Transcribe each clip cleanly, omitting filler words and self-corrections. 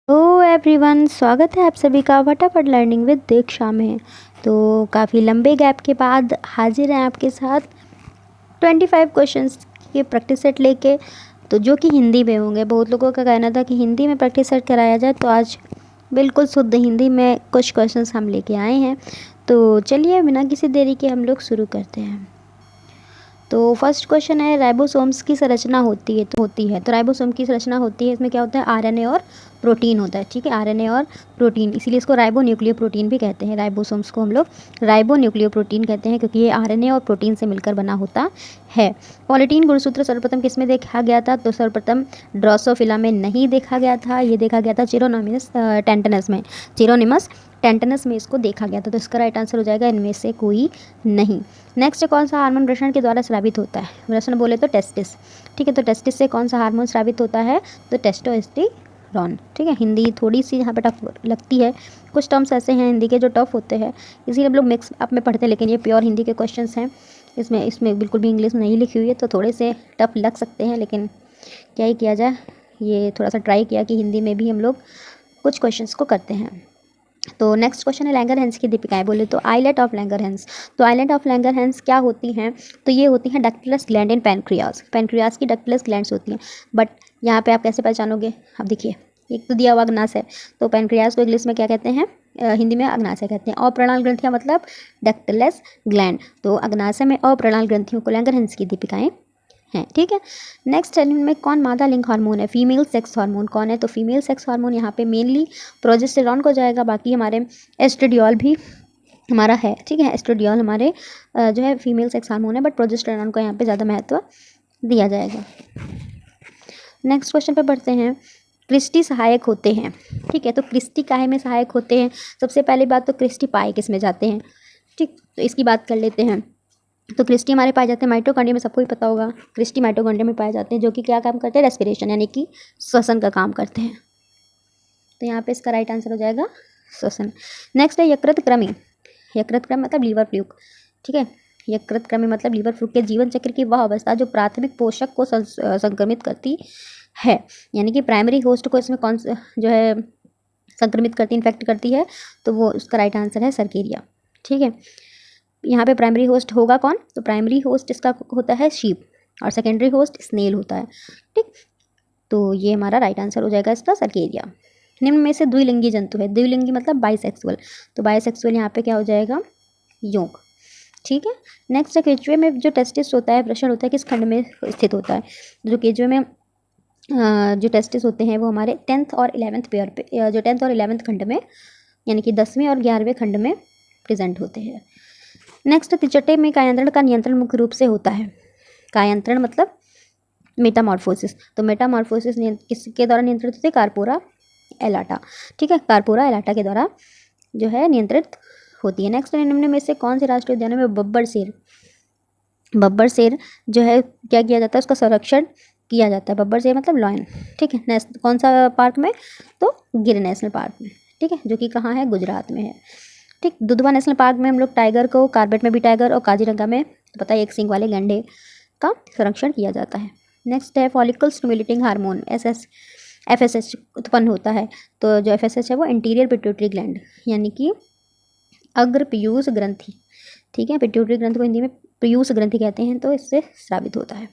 Hello everyone, स्वागत है आप सभी का फटाफट लर्निंग विद दीक्षा में। तो काफ़ी लंबे गैप के बाद हाजिर हैं आपके साथ 25 क्वेश्चंस के प्रैक्टिस सेट लेके, तो जो कि हिंदी में होंगे। बहुत लोगों का कहना था कि हिंदी में प्रैक्टिस सेट कराया जाए, तो आज बिल्कुल शुद्ध हिंदी में कुछ क्वेश्चंस हम लेके आए हैं। तो चलिए बिना किसी देरी के हम लोग शुरू करते हैं। तो फर्स्ट क्वेश्चन है, राइबोसोम्स की संरचना होती है। तो राइबोसोम की संरचना होती है, इसमें क्या होता है, आरएनए और प्रोटीन होता है। ठीक है, आरएनए और प्रोटीन, इसीलिए इसको राइबो न्यूक्लियो प्रोटीन भी कहते हैं। राइबोसोम्स को हम लोग राइबो न्यूक्लियो प्रोटीन कहते हैं, क्योंकि ये आरएनए और प्रोटीन से मिलकर बना होता है। पॉलीटीन गुणसूत्र सर्वप्रथम किस में देखा गया था? तो सर्वप्रथम ड्रोसोफिला में नहीं देखा गया था, ये देखा गया था चिरोनोमिनस टेंटनस में। चिरोनिमस टेंटनस में इसको देखा गया था। तो इसका राइट आंसर हो जाएगा इनमें से कोई नहीं। नेक्स्ट, कौन सा हार्मोन वृषण के द्वारा स्रावित होता है? वृषण बोले तो टेस्टिस। ठीक है, तो टेस्टिस से कौन सा हार्मोन स्रावित होता है? तो टेस्टोस्टेरॉन। ठीक है, हिंदी थोड़ी सी यहाँ पे टफ लगती है, कुछ टर्म्स ऐसे हैं हिंदी के जो टफ होते हैं, इसीलिए हम लोग मिक्स अप में पढ़ते हैं, लेकिन ये प्योर हिंदी के क्वेश्चंस हैं। इसमें बिल्कुल भी इंग्लिश नहीं लिखी हुई है, तो थोड़े से टफ लग सकते हैं, लेकिन क्या ही किया जाए, ये थोड़ा सा ट्राई किया कि हिंदी में भी हम लोग कुछ क्वेश्चंस को करते हैं। तो नेक्स्ट क्वेश्चन है, लैंगरहैंस की दीपिकाएं बोले तो आइलेट ऑफ लैंगरहैंस। तो आइलेट ऑफ लैंगरहैंस क्या होती हैं? तो ये होती हैं डक्टिलस ग्लैंड इन पैनक्रियाज। पैनक्रियाज की डक्टिलस ग्लैंड्स होती हैं। बट यहाँ पे आप कैसे पहचानोगे? अब देखिए, एक तो दिया हुआ अग्नाशय, तो पैनक्रियाज को इंग्लिश में क्या कहते हैं? हिंदी में अग्नाशय कहते हैं। अप्रणाल ग्रंथियाँ मतलब डक्टिलस ग्लैंड। तो अग्नाशय में अप्रणाल ग्रंथियों को लैंगरहैंस की दीपिकाएं हैं। ठीक है, नेक्स्ट में कौन मादा लिंग हार्मोन है? फीमेल सेक्स हार्मोन कौन है? तो फीमेल सेक्स हार्मोन यहाँ पे मेनली प्रोजेस्टेरॉन को जाएगा, बाकी हमारे एस्ट्रेडियोल भी हमारा है। ठीक है, एस्ट्रेडियोल हमारे जो है फीमेल सेक्स हार्मोन है, बट प्रोजेस्टेरॉन को यहाँ पे ज़्यादा महत्व दिया जाएगा। नेक्स्ट क्वेश्चन पे बढ़ते हैं, क्रिस्टी सहायक होते हैं। ठीक है, तो क्रिस्टी काहे में सहायक होते हैं? सबसे पहली बात तो क्रिस्टी पाए किस में जाते हैं? ठीक, तो इसकी बात कर लेते हैं। तो क्रिस्टी हमारे पाए जाते हैं माइटोकॉन्ड्रिया में, सबको ही पता होगा। क्रिस्टी माइटोकॉन्ड्रिया में पाए जाते हैं, जो कि क्या काम करते हैं? रेस्पिरेशन, यानी कि श्वसन का काम करते हैं। तो यहाँ पे इसका राइट आंसर हो जाएगा श्वसन। नेक्स्ट है यकृत कृमि। यकृत कृमि मतलब लीवर फ्लूक। ठीक है, यकृत कृमि मतलब लीवर फ्लूक के जीवन चक्र की वह अवस्था जो प्राथमिक पोषक को संक्रमित करती है, यानी कि प्राइमरी होस्ट को इसमें कौन जो है संक्रमित करती, इन्फेक्ट करती है, तो वो उसका राइट आंसर है सर्केरिया। ठीक है, यहाँ पे प्राइमरी होस्ट होगा कौन? तो प्राइमरी होस्ट इसका होता है शीप, और सेकेंडरी होस्ट स्नेल होता है। ठीक, तो ये हमारा राइट आंसर हो जाएगा इसका सर्केरिया। निम्न में से द्विलिंगी जंतु है। द्विलिंगी मतलब बाइसेक्सुअल, तो बाइसेक्सुअल यहाँ पे क्या हो जाएगा? योक। ठीक है, नेक्स्ट है केचुए में जो टेस्टिस होता है, वृषण होता है, किस खंड में स्थित होता है? जो केचुए में जो टेस्टिस होते हैं वो हमारे 10th और 11th पेयर पे, जो 10th और 11th खंड में, यानी कि 10वें और 11वें खंड में प्रेजेंट होते हैं। नेक्स्ट, तिचटे में कायांतरण का नियंत्रण मुख्य रूप से होता है। कायांतरण मतलब मेटामॉर्फोसिस। तो मेटामॉर्फोसिस किसके द्वारा नियंत्रित होती है? कार्पोरा एलाटा। ठीक है, कार्पोरा एलाटा के द्वारा जो है नियंत्रित होती है। नेक्स्ट, निम्न में से कौन से राष्ट्रीय उद्यानों में बब्बर शेर जो है क्या किया जाता है? उसका संरक्षण किया जाता है। बब्बर शेर मतलब लॉयन। ठीक है, कौन सा पार्क में? तो गिर नेशनल पार्क में। ठीक है, जो कि कहाँ है? गुजरात में है। ठीक, दुधवा नेशनल पार्क में हम लोग टाइगर को, कार्बेट में भी टाइगर, और काजीरंगा में तो पता है एक सींग वाले गैंडे का संरक्षण किया जाता है। नेक्स्ट है फॉलिकल स्टिमुलेटिंग हार्मोन FSH उत्पन्न होता है। तो जो FSH है वो एंटीरियर पिट्यूटरी ग्लैंड, यानी कि अग्र पीयूष ग्रंथि। ठीक है, पिट्यूटरी ग्रंथि को हिंदी में पीयूष ग्रंथि कहते हैं, तो इससे स्रावित होता है,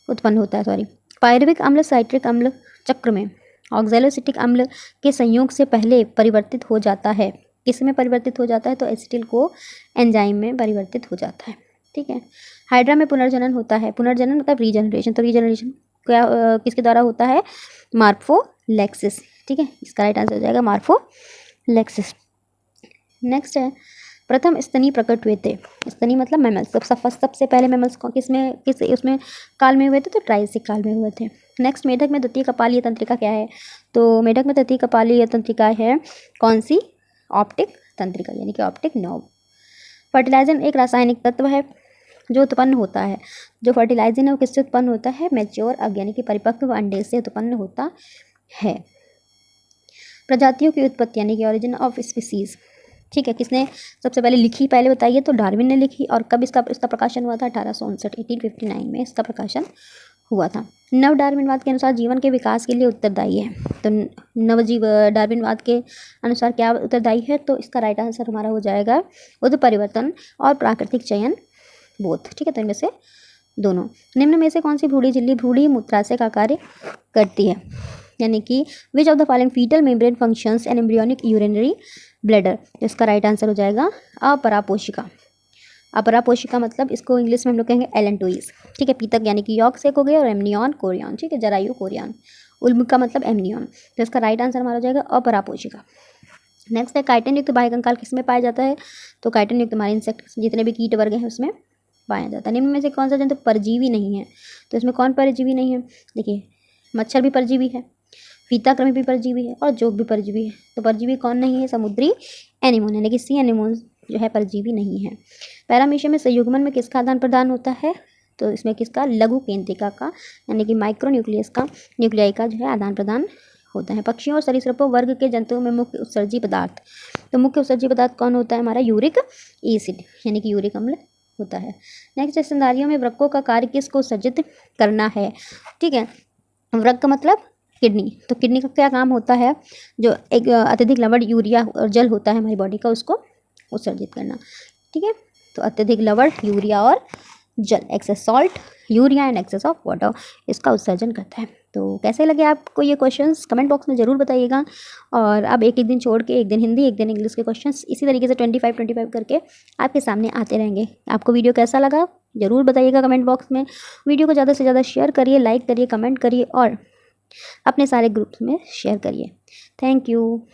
उत्पन्न होता है। सॉरी, पायरुविक अम्ल साइट्रिक अम्ल चक्र में ऑक्सैलोसिटिक अम्ल के संयोग से पहले परिवर्तित हो जाता है। किस में परिवर्तित हो जाता है? तो एसिटिल को एंजाइम में परिवर्तित हो जाता है। ठीक है, हाइड्रा में पुनर्जनन होता है। पुनर्जनन मतलब रीजनरेशन। तो रीजनरेशन क्या किसके द्वारा होता है? मार्फोलेक्सिस। ठीक है, इसका राइट आंसर हो जाएगा मार्फोलेक्सिस। नेक्स्ट है, प्रथम स्तनी प्रकट हुए थे। स्तनी मतलब मैमल्स। सबसे पहले मैमल्स किस उसमें काल में हुए थे? तो ट्राइसिक काल में हुए थे। नेक्स्ट, मेढक में द्वितीय कपालीय तंत्रिका क्या है? तो मेढक में द्वितीय कपालीय तंत्रिका है कौन सी? ऑप्टिक तंत्रिका, यानी कि ऑप्टिक नर्व। फर्टिलाइजन एक रासायनिक तत्व है जो उत्पन्न होता है। जो फर्टिलाइजन है वो किससे उत्पन्न होता है? मैच्योर एग, यानी कि परिपक्व अंडे से उत्पन्न होता है। प्रजातियों की उत्पत्ति, यानी कि ऑरिजिन ऑफ स्पीसीज। ठीक है, किसने सबसे पहले लिखी? पहले बताइए। तो डार्विन ने लिखी। और कब इसका प्रकाशन हुआ था? 1859 में इसका प्रकाशन हुआ था। नव डार्विनवाद के अनुसार जीवन के विकास के लिए उत्तरदायी है। तो नवजीव डार्विनवाद के अनुसार क्या उत्तरदायी है, तो इसका राइट आंसर हमारा हो जाएगा उत्परिवर्तन और प्राकृतिक चयन बोथ। ठीक है, तो इनमें से दोनों। निम्न में से कौन सी भ्रूणी झिल्ली भ्रूणी मूत्राशय का कार्य करती है, यानी कि which of the following fetal membrane functions an embryonic urinary bladder. इसका राइट आंसर हो जाएगा अपरापोषिका। अपरापोषिका मतलब इसको इंग्लिश में हम लोग कहेंगे एलेंटोइस। ठीक है, पीतक यानी कि यॉक सेक हो गया, और एमनियन कोरियन। ठीक है, जरायु कोरियन। उल्ब का मतलब एमनियन। तो इसका राइट आंसर हमारा हो जाएगा अपरापोषिका। नेक्स्ट है काइटिन युक्त बाह्य कंकाल किसमें पाया जाता है, तो काइटिन युक्त हमारे इंसेक्ट जितने भी कीट वर्ग हैं उसमें पाया जाता है। निम्न में से कौन सा जंतु परजीवी नहीं है, तो इसमें कौन परजीवी नहीं है, देखिए मच्छर भी परजीवी है, फीताकृमि भी परजीवी है, और जोक भी परजीवी है। तो परजीवी कौन नहीं है, समुद्री एनिमोन यानी कि सी एनिमोन जो है परजीवी नहीं है। पैरामीशियम में संयुग्मन में किसका आदान प्रदान होता है, तो इसमें किसका, लघु केंद्रिका का यानी कि माइक्रोन्यूक्लियस का, न्यूक्लियाई का जो है आदान प्रदान होता है। पक्षियों और सरीसृपों वर्ग के जंतुओं में मुख्य उत्सर्जी पदार्थ, तो मुख्य उत्सर्जी पदार्थ कौन होता है हमारा, यूरिक एसिड यानी कि यूरिक अम्ल होता है। नेक्स्ट, स्तनधारियों में वृक्कों का कार्य किसको उत्सर्जित करना है। ठीक है, वृक्क मतलब किडनी, तो किडनी का क्या काम होता है, जो एक अत्यधिक लवण यूरिया और जल होता है हमारी बॉडी का उसको उत्सर्जित करना। ठीक है, तो अत्यधिक लवण यूरिया और जल, excess salt urea and excess of water, इसका उत्सर्जन करता है। तो कैसे लगे आपको ये क्वेश्चंस कमेंट बॉक्स में ज़रूर बताइएगा। और अब एक एक दिन छोड़ के, एक दिन हिंदी एक दिन इंग्लिश के क्वेश्चंस इसी तरीके से 25 करके आपके सामने आते रहेंगे। आपको वीडियो कैसा लगा ज़रूर बताइएगा कमेंट बॉक्स में। वीडियो को ज़्यादा से ज़्यादा शेयर करिए, लाइक करिए, कमेंट करिए और अपने सारे ग्रुप्स में शेयर करिए। Thank you.